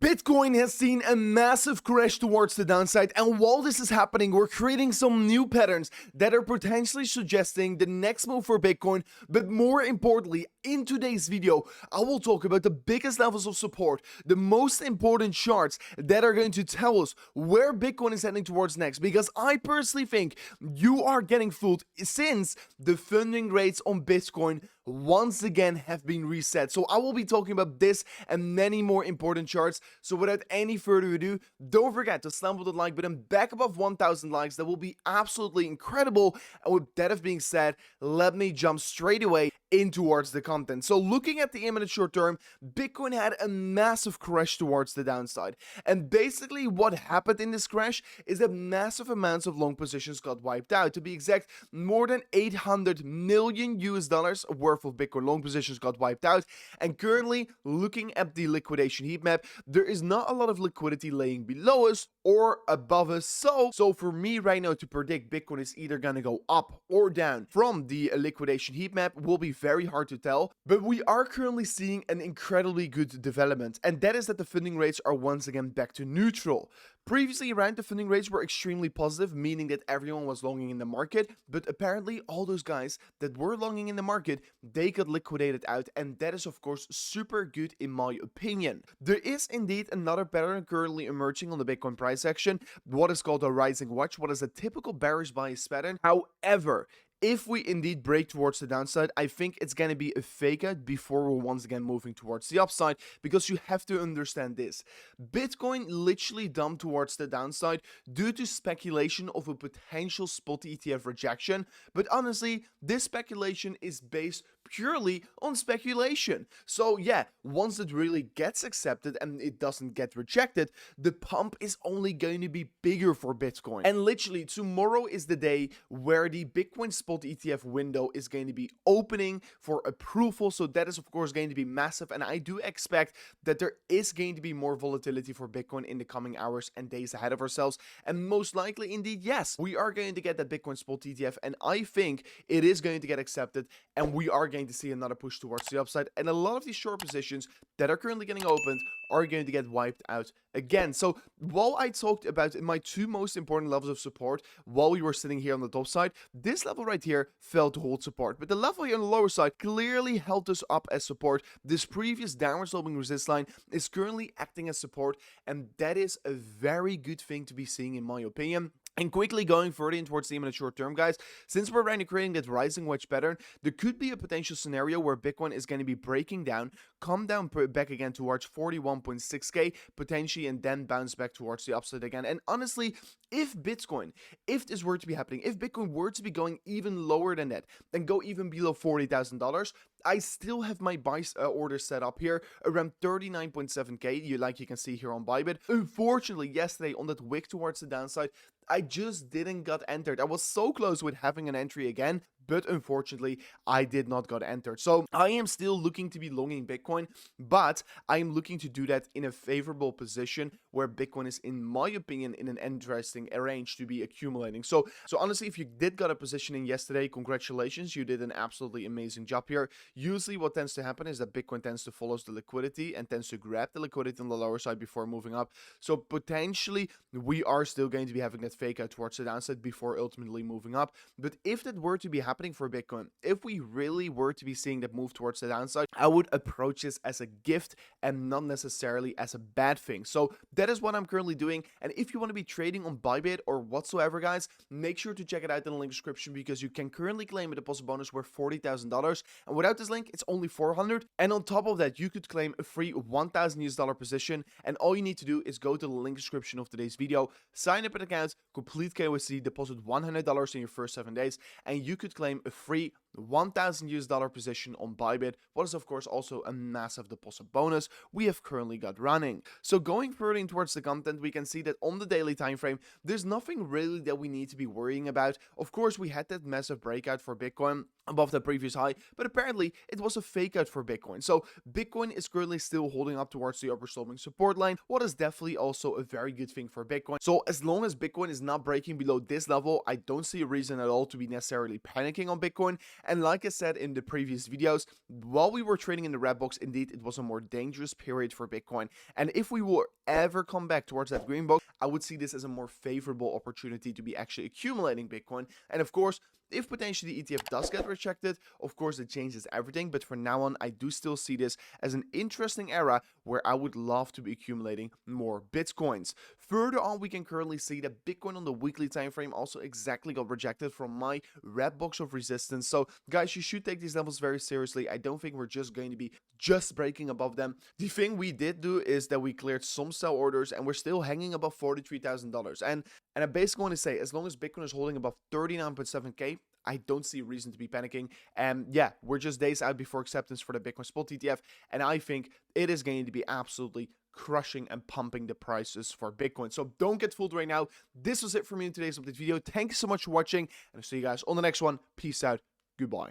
Bitcoin has seen a massive crash towards the downside, and while this is happening, we're creating some new patterns that are potentially suggesting the next move for Bitcoin. But more importantly, in today's video, I will talk about the biggest levels of support, the most important charts that are going to tell us where Bitcoin is heading towards next, because I personally think you are getting fooled since the funding rates on Bitcoin once again have been reset. So I will be talking about this and many more important charts. So without any further ado, don't forget to slam with the like button back above 1,000 likes. That will be absolutely incredible. And with that being said, let me jump straight away in towards the content. So looking at the imminent short term, Bitcoin had a massive crash towards the downside. And basically what happened in this crash is that massive amounts of long positions got wiped out. To be exact, more than 800 million US dollars worth of Bitcoin long positions got wiped out. And currently, looking at the liquidation heat map, there is not a lot of liquidity laying below us or above us. So for me right now to predict Bitcoin is either gonna go up or down from the liquidation heat map will be very hard to tell. But we are currently seeing an incredibly good development, and that is that the funding rates are once again back to neutral. Previously around, the funding rates were extremely positive, meaning that everyone was longing in the market, but apparently all those guys that were longing in the market, they got liquidated out, and that is of course super good in my opinion. There is indeed another pattern currently emerging on the Bitcoin price action, what is called a rising wedge, what is a typical bearish bias pattern. However, if we indeed break towards the downside, I think it's going to be a fake out before we're once again moving towards the upside, because you have to understand this. Bitcoin literally dumped towards the downside due to speculation of a potential spot ETF rejection, but honestly, this speculation is based purely on speculation. So yeah, once it really gets accepted and it doesn't get rejected, the pump is only going to be bigger for Bitcoin. And literally tomorrow is the day where the Bitcoin spot ETF window is going to be opening for approval. So that is of course going to be massive, and I do expect that there is going to be more volatility for Bitcoin in the coming hours and days ahead of ourselves. And most likely indeed, yes, we are going to get that Bitcoin spot ETF, and I think it is going to get accepted, and we are going to see another push towards the upside, and a lot of these short positions that are currently getting opened are going to get wiped out again. So while I talked about my two most important levels of support while we were sitting here on the top side, this level right here failed to hold support, but the level here on the lower side clearly held us up as support. This previous downward sloping resist line is currently acting as support, and that is a very good thing to be seeing in my opinion. And quickly going further in towards the imminent short term, guys, since we're right now creating that rising wedge pattern, there could be a potential scenario where Bitcoin is going to be breaking down, come down back again towards 41.6k potentially, and then bounce back towards the upside again. And honestly, if this were to be happening, if Bitcoin were to be going even lower than that and go even below $40,000, I still have my buy order set up here around 39.7k, like you can see here on BYBIT. Unfortunately, yesterday on that wick towards the downside, I just didn't got entered. I was so close with having an entry again, but unfortunately, I did not got entered. So I am still looking to be longing Bitcoin, but I am looking to do that in a favorable position where Bitcoin is, in my opinion, in an interesting range to be accumulating. So honestly, if you did got a position in yesterday, congratulations, you did an absolutely amazing job here. Usually what tends to happen is that Bitcoin tends to follow the liquidity and tends to grab the liquidity on the lower side before moving up. So potentially we are still going to be having that fake out towards the downside before ultimately moving up. But if that were to be happening for Bitcoin, if we really were to be seeing that move towards the downside, I would approach this as a gift and not necessarily as a bad thing. So that is what I'm currently doing. And if you want to be trading on BYBIT or whatsoever, guys, make sure to check it out in the link description, because you can currently claim a deposit bonus worth $40,000. And without this link, it's only 400. And on top of that, you could claim a free $1,000 position. And all you need to do is go to the link description of today's video, sign up an account, complete KYC, deposit $100 in your first 7 days, and you could claim a free $1,000 position on BYBIT, what is of course also a massive deposit bonus we have currently got running. So going further towards the content, we can see that on the daily time frame, there's nothing really that we need to be worrying about. Of course, we had that massive breakout for Bitcoin above the previous high, but apparently it was a fake out for Bitcoin. So Bitcoin is currently still holding up towards the upper sloping support line, what is definitely also a very good thing for Bitcoin. So as long as Bitcoin is not breaking below this level, I don't see a reason at all to be necessarily panicking on Bitcoin. And like I said in the previous videos, while we were trading in the red box, indeed it was a more dangerous period for Bitcoin. And if we will ever come back towards that green box, I would see this as a more favorable opportunity to be actually accumulating Bitcoin. And of course, if potentially the ETF does get rejected, of course it changes everything. But for now on, I do still see this as an interesting era where I would love to be accumulating more Bitcoins. Further on, we can currently see that Bitcoin on the weekly time frame also exactly got rejected from my red box of resistance. So guys, you should take these levels very seriously. I don't think we're just going to be just breaking above them. The thing we did do is that we cleared some sell orders and we're still hanging above $43,000. And I basically want to say, as long as Bitcoin is holding above 39.7k, I don't see a reason to be panicking. And yeah, we're just days out before acceptance for the Bitcoin spot ETF, and I think it is going to be absolutely crushing and pumping the prices for Bitcoin. So don't get fooled right now. This was it for me in today's update video. Thank you so much for watching, and I'll see you guys on the next one. Peace out. Goodbye.